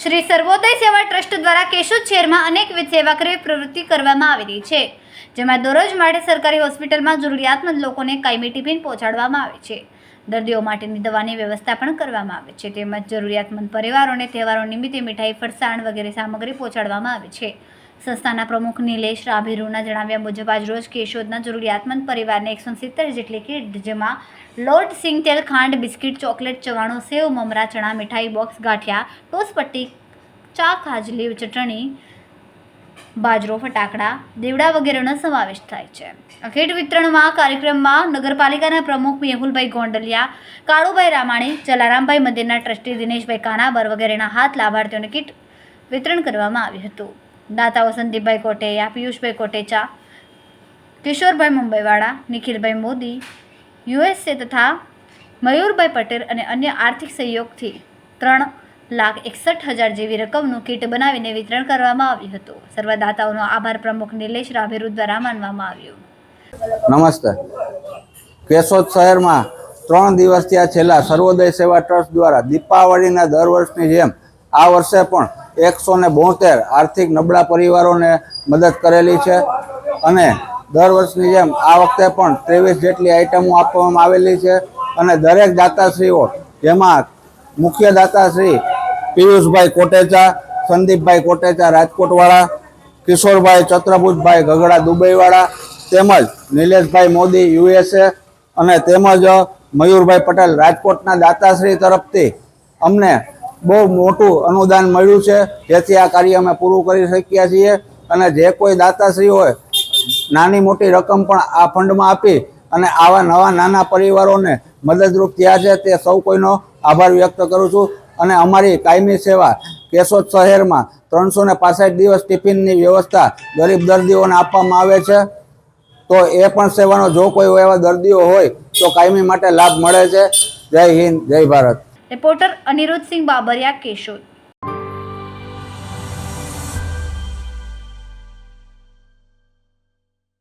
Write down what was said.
શ્રી સર્વોદય સેવા ટ્રસ્ટ દ્વારા કેશોદ શહેરમાં અનેકવિધ સેવાકીય પ્રવૃત્તિ કરવામાં આવી રહી છે, જેમાં દરરોજ માટે સરકારી હોસ્પિટલમાં જરૂરિયાતમંદ લોકોને કાયમી ટિફિન પહોંચાડવામાં આવે છે. દર્દીઓ માટેની દવાની વ્યવસ્થા પણ કરવામાં આવે છે, તેમજ જરૂરિયાતમંદ પરિવારોને તહેવારો નિમિત્તે મીઠાઈ, ફરસાણ વગેરે સામગ્રી પહોંચાડવામાં આવે છે. સંસ્થાના પ્રમુખ નિલેશ રાભેરુના જણાવ્યા મુજબ આજરોજ કેશોદના જરૂરિયાતમંદ પરિવારને 170 જેટલી કીટ, જેમાં લોટ, સિંગ તેલ, ખાંડ, બિસ્કિટ, ચોકલેટ, ચવાણું, સેવ, મમરા, ચણા, મીઠાઈ બોક્સ, ગાંઠિયા, ટોસ પટ્ટી, ચા, ખાજલી, ચટણી, બાજરો, ફટાકડા, દેવડા વગેરેનો સમાવેશ થાય છે. આ કીટ વિતરણમાં કાર્યક્રમમાં નગરપાલિકાના પ્રમુખ મેહુલભાઈ ગોંડલિયા, કાળુભાઈ રામાણી, જલારામભાઈ મંદિરના ટ્રસ્ટી દિનેશભાઈ કાનાબર વગેરેના હાથ લાભાર્થીઓને કીટ વિતરણ કરવામાં આવ્યું હતું. દાતાઓ સંદીપભાઈ કોટેયા, પિયુષભાઈ કોટેચા, કિશોરભાઈ મુંબઈવાળા, નિખિલભાઈ મોદી USA તથા મયુરભાઈ પટેલ અને અન્ય આર્થિક સહયોગથી 3,61,000 જેવી રકમનું કીટ બનાવીને વિતરણ કરવામાં આવ્યું હતું. સર્વદાતાઓનો આભાર પ્રમુખ નિલેશ રાભેરુ દ્વારા માનવામાં આવ્યો. નમસ્તે. કેશોદ શહેરમાં 3 દિવસથી આ છેલ્લા સર્વોદય સેવા ટ્રસ્ટ દ્વારા દીપાવળીના દર વર્ષની જેમ આ વર્ષે પણ 172 આર્થિક નબળા પરિવારોને મદદ કરેલી છે અને દર વર્ષની જેમ આ વખતે પણ 23 જેટલી આઇટમો આપવામાં આવેલી છે અને દરેક દાતાશ્રીઓ, જેમાં મુખ્ય દાતાશ્રી પિયુષભાઈ કોટેચા, સંદીપભાઈ કોટેચા રાજકોટવાળા, કિશોરભાઈ ચત્રભુજભાઈ ગગડા દુબઈવાળા, તેમજ નિલેશભાઈ મોદી USA અને તેમજ મયુરભાઈ પટેલ રાજકોટના દાતાશ્રી તરફથી અમને બહુ મોટું અનુદાન મળ્યું છે, જેથી આ કાર્ય અમે પૂરું કરી શક્યા છીએ. અને જે કોઈ દાતાશ્રી હોય નાની મોટી રકમ પણ આ ફંડમાં આપી અને આવા નવા નાના પરિવારોને મદદરૂપ થયા છે, તે સૌ કોઈનો આભાર વ્યક્ત કરું છું. અને અમારી કાયમી સેવા કેશોદ શહેરમાં 365 દિવસ ટિફિનની વ્યવસ્થા ગરીબ દર્દીઓને આપવામાં આવે છે. તો એ પણ સેવાનો જો કોઈ એવા દર્દીઓ હોય તો કાયમી માટે લાભ મળે છે. જય હિન્દ, જય ભારત. રિપોર્ટર અનિરુદ્ધસિંહ બાબરિયા, કેશોદ.